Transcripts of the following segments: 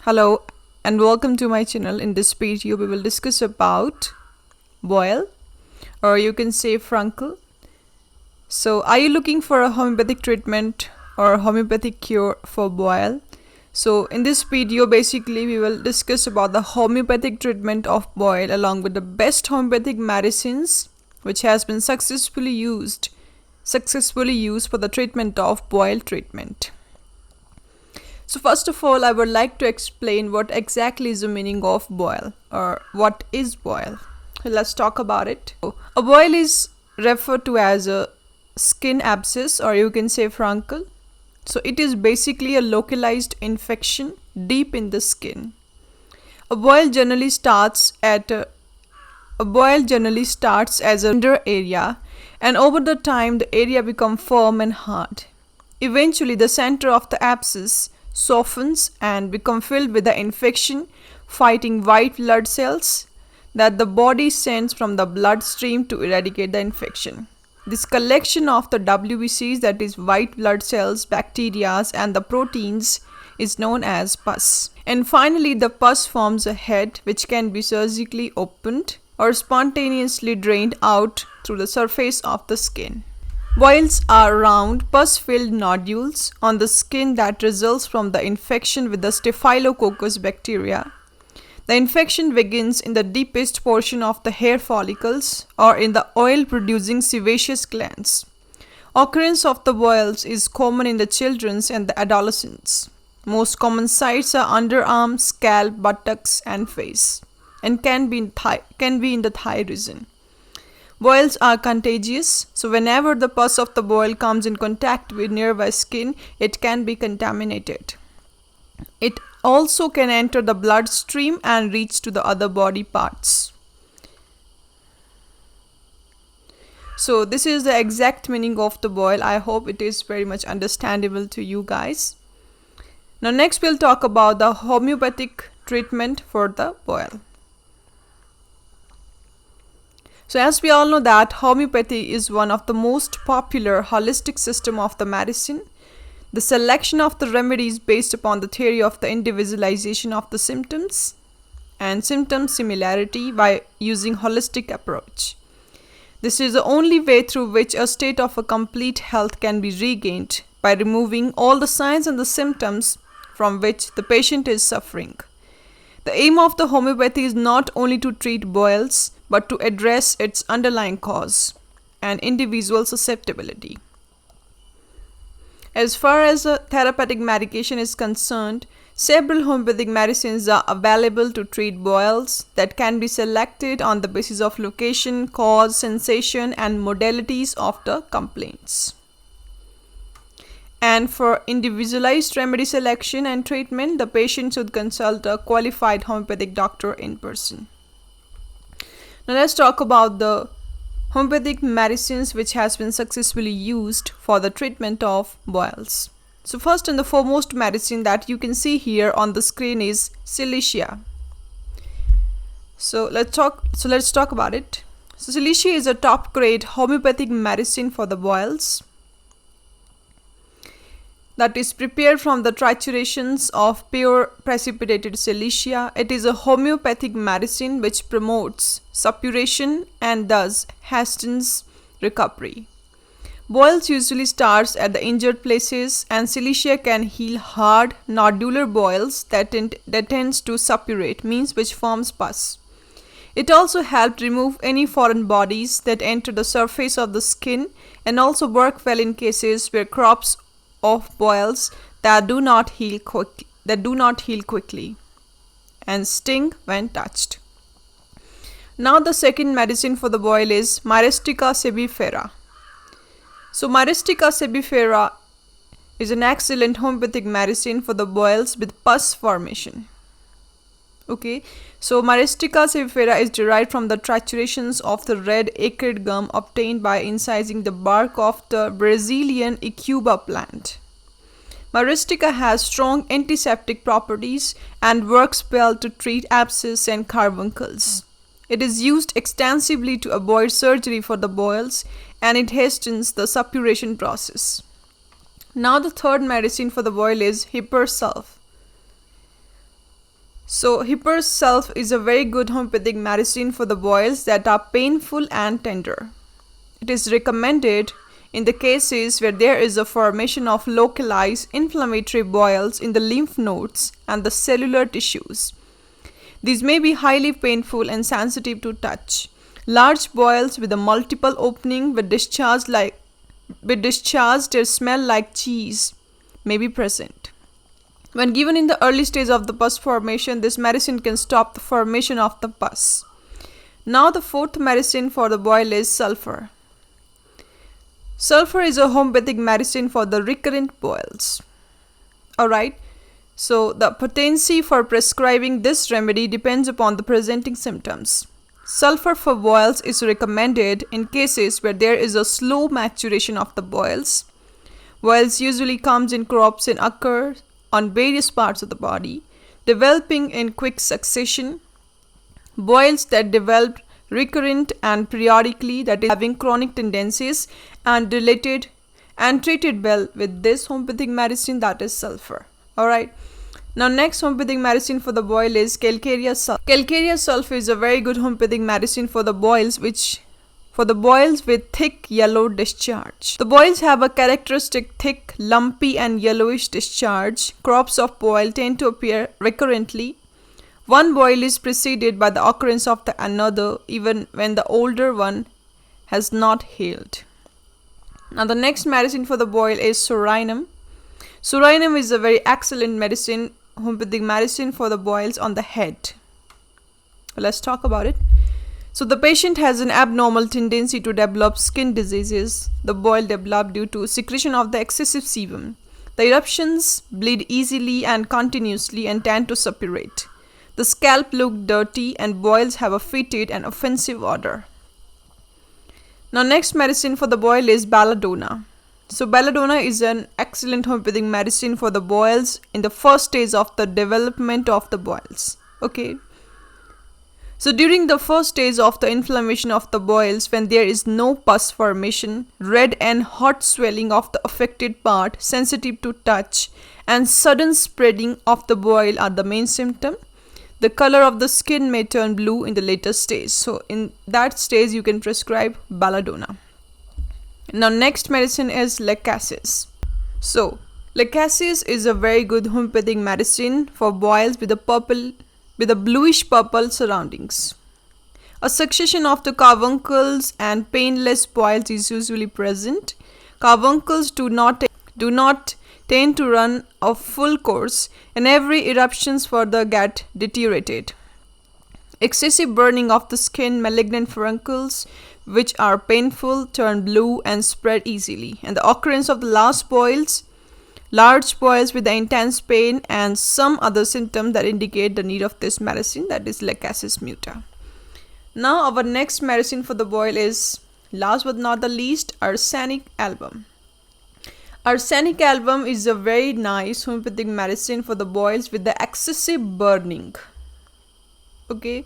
Hello and welcome to my channel. In this video we will discuss about boil, or you can say FRUNCLE. So are you looking for a homeopathic treatment or homeopathic cure for boil? So in this video basically we will discuss about the homeopathic treatment of boil along with the best homeopathic medicines which has been successfully used for the treatment of boil treatment. So first of all, I would like to explain what exactly is the meaning of boil, or what is boil. Let's talk about it. A boil is referred to as a skin abscess, or you can say FRUNCLE. So it is basically a localized infection deep in the skin. A boil generally starts as a tender area, and over the time the area becomes firm and hard. Eventually the center of the abscess softens and become filled with the infection fighting white blood cells that the body sends from the bloodstream to eradicate the infection. This collection of the WBCs, that is white blood cells, bacteria and the proteins, is known as PUS. And finally the PUS forms a head which can be surgically opened or spontaneously drained out through the surface of the skin. Boils are round, pus-filled nodules on the skin that results from the infection with the Staphylococcus bacteria. The infection begins in the deepest portion of the hair follicles or in the oil-producing sebaceous glands. Occurrence of the boils is common in the children and the adolescents. Most common sites are underarm, scalp, buttocks, and face, and can be in the thigh region. Boils are contagious, so whenever the pus of the boil comes in contact with nearby skin, it can be contaminated. It also can enter the bloodstream and reach to the other body parts. So this is the exact meaning of the boil. I hope it is very much understandable to you guys. Now next we'll talk about the homeopathic treatment for the boil. So as we all know that homeopathy is one of the most popular holistic system of the medicine. The selection of the remedies based upon the theory of the individualization of the symptoms and symptom similarity by using holistic approach. This is the only way through which a state of a complete health can be regained, by removing all the signs and the symptoms from which the patient is suffering. The aim of the homeopathy is not only to treat boils, but to address its underlying cause and individual susceptibility. As far as the therapeutic medication is concerned, several homeopathic medicines are available to treat boils that can be selected on the basis of location, cause, sensation, and modalities of the complaints. And for individualized remedy selection and treatment, the patient should consult a qualified homeopathic doctor in person. Now let's talk about the homeopathic medicines which has been successfully used for the treatment of boils. So first and the foremost medicine that you can see here on the screen is Silicia. So let's talk about it. So Silicia is a top grade homeopathic medicine for the boils that is prepared from the triturations of pure precipitated Silicia. It is a homeopathic medicine which promotes suppuration and thus hastens recovery. Boils usually starts at the injured places, and Silicia can heal hard nodular boils that tends to suppurate, means which forms pus. It also helps remove any foreign bodies that enter the surface of the skin, and also work well in cases where crops of boils that do not heal quickly and sting when touched. Now the second medicine for the boil is Maristica Sebifera. So Maristica Sebifera is an excellent homeopathic medicine for the boils with pus formation. Okay, so Maristica Sebifera is derived from the triturations of the red acrid gum obtained by incising the bark of the Brazilian Icuba plant. Maristica has strong antiseptic properties and works well to treat abscess and carbuncles. It is used extensively to avoid surgery for the boils, and it hastens the suppuration process. Now the third medicine for the boil is Hypersulf. So Hipper Sulf is a very good homeopathic medicine for the boils that are painful and tender. It is recommended in the cases where there is a formation of localized inflammatory boils in the lymph nodes and the cellular tissues. These may be highly painful and sensitive to touch. Large boils with a multiple opening with discharged or smell like cheese may be present. When given in the early stage of the pus formation, this medicine can stop the formation of the pus. Now the fourth medicine for the boil is sulfur. Sulfur is a homeopathic medicine for the recurrent boils. Alright, so the potency for prescribing this remedy depends upon the presenting symptoms. Sulfur for boils is recommended in cases where there is a slow maturation of the boils. Boils usually comes in crops and occur on various parts of the body, developing in quick succession. Boils that develop recurrent and periodically, that is having chronic tendencies, and related and treated well with this homeopathic medicine, that is sulfur. Alright. Now next homeopathic medicine for the boil is Calcarea sulf. Calcarea sulf is a very good homeopathic medicine for the boils with thick yellow discharge. The boils have a characteristic thick, lumpy and yellowish discharge. Crops of boil tend to appear recurrently. One boil is preceded by the occurrence of the another, even when the older one has not healed. Now the next medicine for the boil is Sorinum. Sorinum is a very excellent medicine, homeopathic medicine for the boils on the head. Let's talk about it. So the patient has an abnormal tendency to develop skin diseases. The boil develop due to secretion of the excessive sebum. The eruptions bleed easily and continuously and tend to suppurate. The scalp looks dirty and boils have a fetid and offensive odor. Now next medicine for the boil is Belladonna. So Belladonna is an excellent homeopathic medicine for the boils in the first stage of the development of the boils. Okay. So during the first stage of the inflammation of the boils, when there is no pus formation, red and hot swelling of the affected part, sensitive to touch, and sudden spreading of the boil are the main symptom. The color of the skin may turn blue in the later stage. So in that stage you can prescribe Belladonna. Now next medicine is Lacasis. So Lacasis is a very good homeopathic medicine for boils with a bluish purple surroundings. A succession of the carbuncles and painless boils is usually present. Carbuncles do not tend to run a full course, and every eruptions further get deteriorated. Excessive burning of the skin, malignant furuncles which are painful, turn blue and spread easily, and the occurrence of the large boils with the intense pain and some other symptoms that indicate the need of this medicine, that is Lacasis muta. Now our next medicine for the boil is, last but not the least, our Sanic Album. Our Sanic Album is a very nice homeopathic medicine for the boils with the excessive burning. Okay,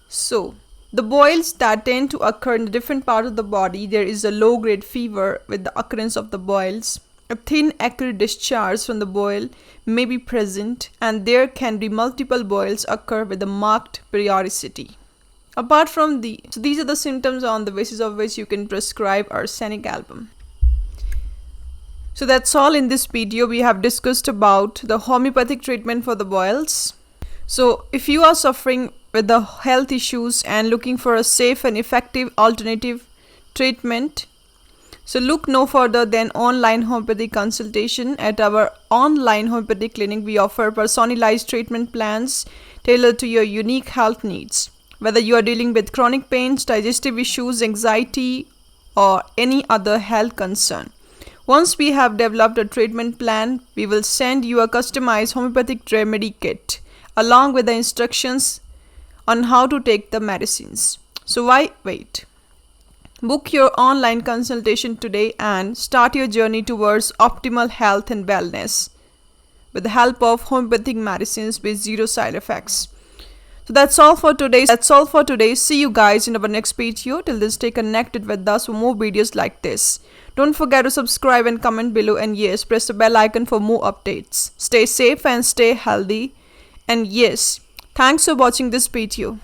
so the boils that tend to occur in different parts of the body, there is a low grade fever with the occurrence of the boils. A thin acrid discharge from the boil may be present, and there can be multiple boils occur with a marked periodicity. Apart from so these are the symptoms on the basis of which you can prescribe our Sanic Album. So that's all in this video. We have discussed about the homeopathic treatment for the boils. So if you are suffering with the health issues and looking for a safe and effective alternative treatment, so look no further than online homeopathic consultation. At our online homeopathic clinic, we offer personalized treatment plans tailored to your unique health needs. Whether you are dealing with chronic pains, digestive issues, anxiety, or any other health concern. Once we have developed a treatment plan, we will send you a customized homeopathic remedy kit along with the instructions on how to take the medicines. So why wait? Book your online consultation today and start your journey towards optimal health and wellness with the help of homeopathic medicines with zero side effects. So that's all for today. See you guys in our next video. Till then, stay connected with us for more videos like this. Don't forget to subscribe and comment below, and yes, press the bell icon for more updates. Stay safe and stay healthy, And yes, thanks for watching this video.